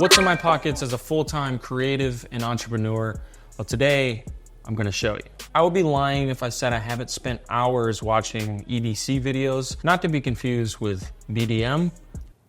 What's in my pockets as a full-time creative and entrepreneur? Well, today I'm gonna show you. I would be lying if I said I haven't spent hours watching EDC videos, not to be confused with BDM.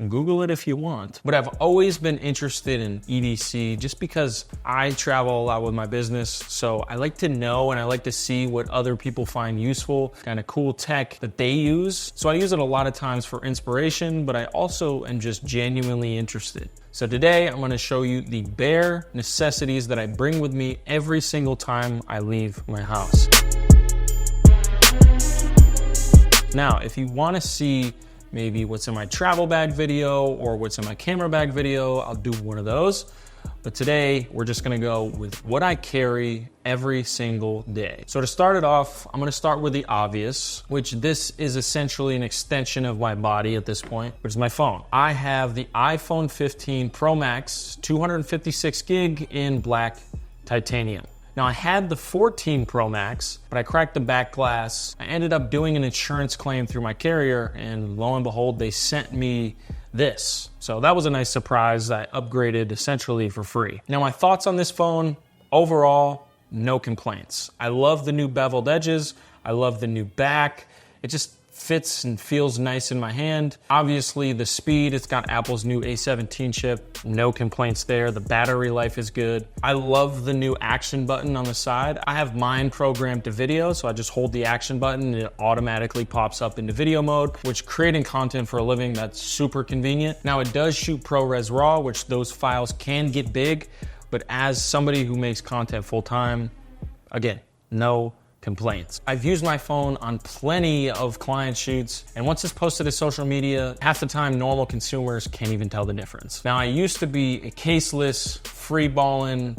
Google it if you want. But I've always been interested in EDC just because I travel a lot with my business. So I like to know and I like to see what other people find useful, kind of cool tech that they use. So I use it a lot of times for inspiration, but I also am just genuinely interested. So today I'm gonna show you the bare necessities that I bring with me every single time I leave my house. Now, if you wanna see maybe what's in my travel bag video or what's in my camera bag video, I'll do one of those. But today, we're just gonna go with what I carry every single day. So to start it off, I'm gonna start with the obvious, which this is essentially an extension of my body at this point, which is my phone. I have the iPhone 15 Pro Max, 256 gig in black titanium. Now I had the 14 Pro Max, but I cracked the back glass. I ended up doing an insurance claim through my carrier, and lo and behold, they sent me this. So that was a nice surprise. I upgraded essentially for free. Now my thoughts on this phone, overall, no complaints. I love the new beveled edges. I love the new back. It just fits and feels nice in my hand. Obviously the speed, it's got Apple's new A17 chip, no complaints there. The battery life is good. I love the new action button on the side. I have mine programmed to video, so I just hold the action button and it automatically pops up into video mode, which creating content for a living, that's super convenient. Now it does shoot ProRes RAW, which those files can get big, but as somebody who makes content full time, again, no complaints. I've used my phone on plenty of client shoots, and once it's posted to social media, half the time normal consumers can't even tell the difference. Now I used to be a caseless, free-balling,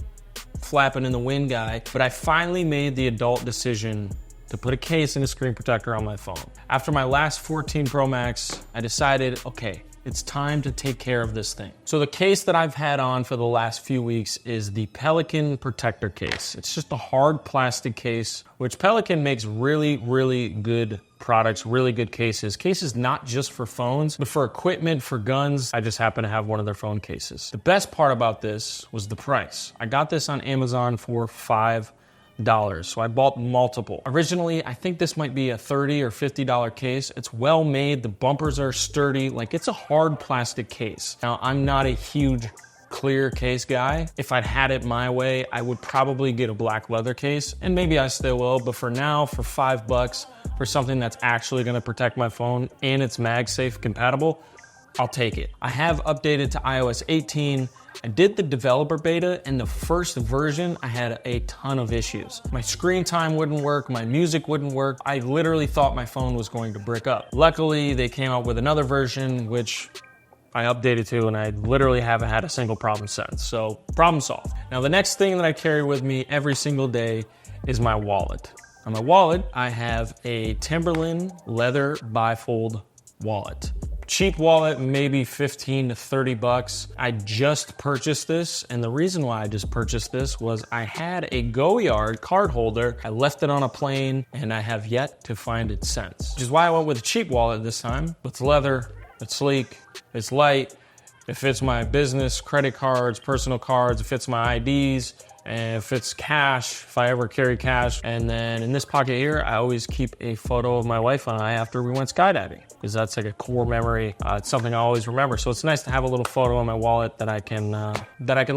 flapping in the wind guy, but I finally made the adult decision to put a case and a screen protector on my phone. After my last 14 Pro Max, I decided, okay, it's time to take care of this thing. So the case that I've had on for the last few weeks is the Pelican protector case. It's just a hard plastic case, which Pelican makes really, really good products, really good cases. Cases not just for phones, but for equipment, for guns. I just happen to have one of their phone cases. The best part about this was the price. I got this on Amazon for $5. So I bought multiple. Originally, I think this might be a $30 or $50 case. It's well made, the bumpers are sturdy, like it's a hard plastic case. Now, I'm not a huge clear case guy. If I'd had it my way, I would probably get a black leather case, and maybe I still will, but for now, for $5, for something that's actually gonna protect my phone and it's MagSafe compatible, I'll take it. I have updated to iOS 18. I did the developer beta, and the first version, I had a ton of issues. My screen time wouldn't work, my music wouldn't work. I literally thought my phone was going to brick up. Luckily, they came out with another version, which I updated to, and I literally haven't had a single problem since. So, problem solved. Now, the next thing that I carry with me every single day is my wallet. On my wallet, I have a Timberland leather bifold wallet. Cheap wallet, maybe 15 to 30 bucks. I just purchased this, and the reason why I just purchased this was I had a Goyard card holder. I left it on a plane, and I have yet to find it since. Which is why I went with a cheap wallet this time. It's leather, it's sleek, it's light, it fits my business, credit cards, personal cards, it fits my IDs, and if it's cash, if I ever carry cash. And then in this pocket here, I always keep a photo of my wife and I after we went skydiving, because that's like a core memory. It's something I always remember. So it's nice to have a little photo in my wallet that I can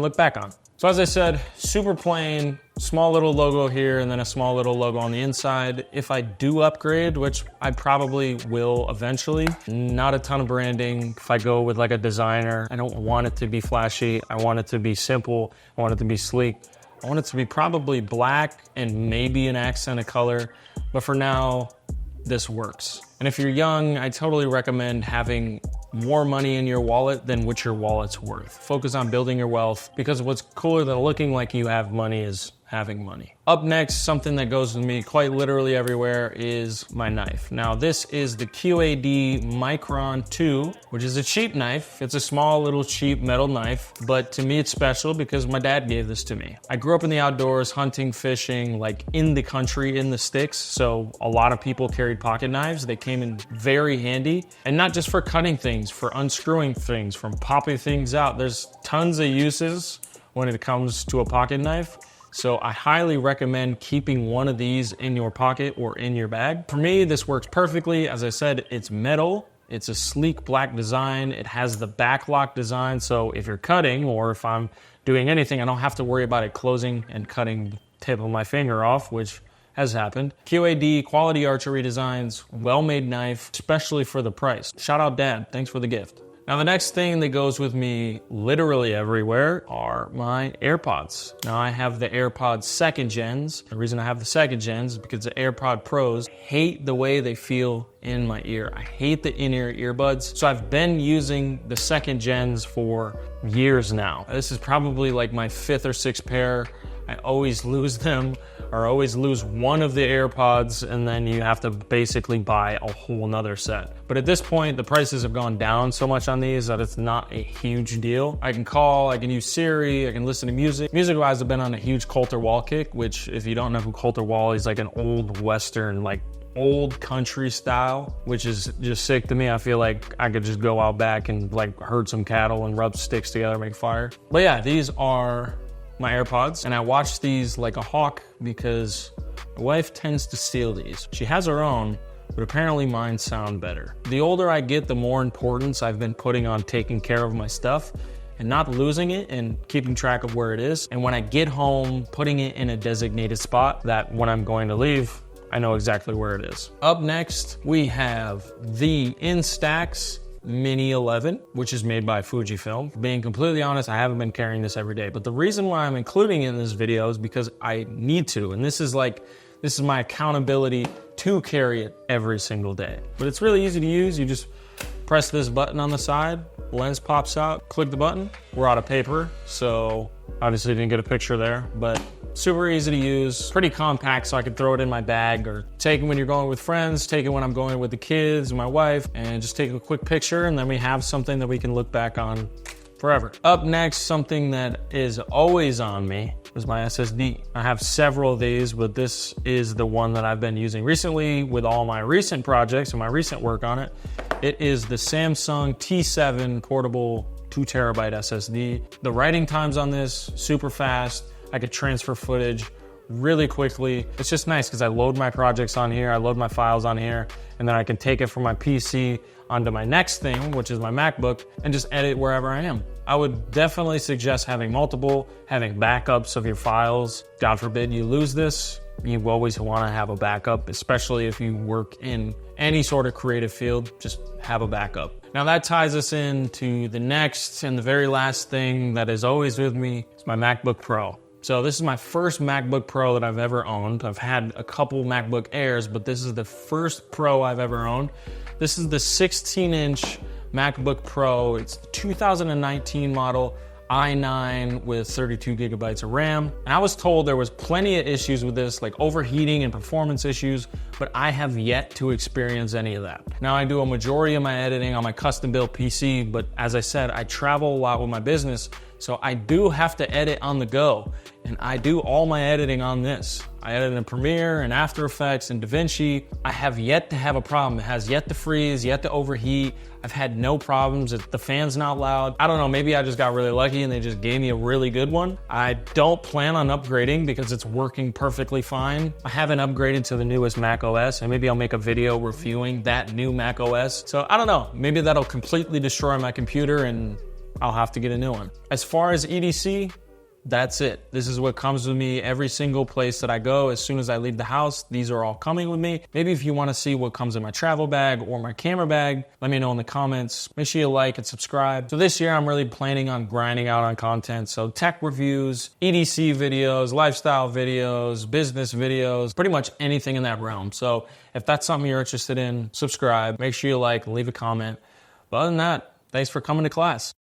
look back on. So as I said, super plain, small little logo here and then a small little logo on the inside. If I do upgrade, which I probably will eventually, not a ton of branding. If I go with like a designer, I don't want it to be flashy. I want it to be simple. I want it to be sleek. I want it to be probably black and maybe an accent of color, but for now, this works. And if you're young, I totally recommend having more money in your wallet than what your wallet's worth. Focus on building your wealth, because what's cooler than looking like you have money is having money. Up next, something that goes with me quite literally everywhere is my knife. Now this is the QAD Micron 2, which is a cheap knife. It's a small little cheap metal knife, but to me it's special because my dad gave this to me. I grew up in the outdoors, hunting, fishing, like in the country, in the sticks. So a lot of people carried pocket knives. They came in very handy, and not just for cutting things, for unscrewing things, from popping things out. There's tons of uses when it comes to a pocket knife. So I highly recommend keeping one of these in your pocket or in your bag. For me, this works perfectly. As I said, it's metal. It's a sleek black design. It has the backlock design. So if you're cutting, or if I'm doing anything, I don't have to worry about it closing and cutting the tip of my finger off, which has happened. QAD, quality archery designs, well-made knife, especially for the price. Shout out Dad, thanks for the gift. Now the next thing that goes with me literally everywhere are my AirPods. Now I have the AirPod 2nd gens. The reason I have the 2nd gens is because the AirPod Pros hate the way they feel in my ear. I hate the in-ear earbuds. So I've been using the 2nd gens for years now. This is probably like my 5th or 6th pair. I always lose them, or always lose one of the AirPods, and then you have to basically buy a whole nother set. But at this point, the prices have gone down so much on these that it's not a huge deal. I can call, I can use Siri, I can listen to music. Music-wise, I've been on a huge Coulter wall kick, which if you don't know who Coulter Wall is, like an old Western, like old country style, which is just sick to me. I feel like I could just go out back and like herd some cattle and rub sticks together, make fire. But yeah, these are my AirPods, and I watch these like a hawk because my wife tends to steal these. She has her own, but apparently mine sound better. The older I get, the more importance I've been putting on taking care of my stuff and not losing it and keeping track of where it is. And when I get home, putting it in a designated spot that when I'm going to leave, I know exactly where it is. Up next, we have the Instax Mini 11, which is made by Fujifilm. Being completely honest, I haven't been carrying this every day, but the reason why I'm including it in this video is because I need to, and this is my accountability to carry it every single day. But it's really easy to use. You just press this button on the side, lens pops out, click the button. We're out of paper, so obviously didn't get a picture there, but super easy to use, pretty compact, so I could throw it in my bag or take it when you're going with friends, take it when I'm going with the kids and my wife, and just take a quick picture, and then we have something that we can look back on forever. Up next, something that is always on me is my SSD. I have several of these, but this is the one that I've been using recently with all my recent projects and my recent work on it. It is the Samsung T7 portable 2 terabyte SSD. The writing times on this, super fast. I could transfer footage really quickly. It's just nice because I load my projects on here, I load my files on here, and then I can take it from my PC onto my next thing, which is my MacBook, and just edit wherever I am. I would definitely suggest having multiple, having backups of your files. God forbid you lose this, you always want to have a backup, especially if you work in any sort of creative field, just have a backup. Now that ties us into the next and the very last thing that is always with me, is my MacBook Pro. So this is my first MacBook Pro that I've ever owned. I've had a couple MacBook Airs, but this is the first Pro I've ever owned. This is the 16-inch MacBook Pro. It's the 2019 model, i9 with 32 gigabytes of RAM. And I was told there was plenty of issues with this, like overheating and performance issues, but I have yet to experience any of that. Now I do a majority of my editing on my custom-built PC, but as I said, I travel a lot with my business, so I do have to edit on the go, and I do all my editing on this. I edit in Premiere and After Effects and DaVinci. I have yet to have a problem. It has yet to freeze, yet to overheat. I've had no problems. The fan's not loud. I don't know, maybe I just got really lucky and they just gave me a really good one. I don't plan on upgrading because it's working perfectly fine. I haven't upgraded to the newest Mac OS, and maybe I'll make a video reviewing that new Mac OS. So I don't know, maybe that'll completely destroy my computer and I'll have to get a new one. As far as EDC, that's it. This is what comes with me every single place that I go. As soon as I leave the house, these are all coming with me. Maybe if you want to see what comes in my travel bag or my camera bag, let me know in the comments. Make sure you like and subscribe. So this year I'm really planning on grinding out on content. So tech reviews, EDC videos, lifestyle videos, business videos, pretty much anything in that realm. So if that's something you're interested in, subscribe. Make sure you like, leave a comment. But other than that, thanks for coming to class.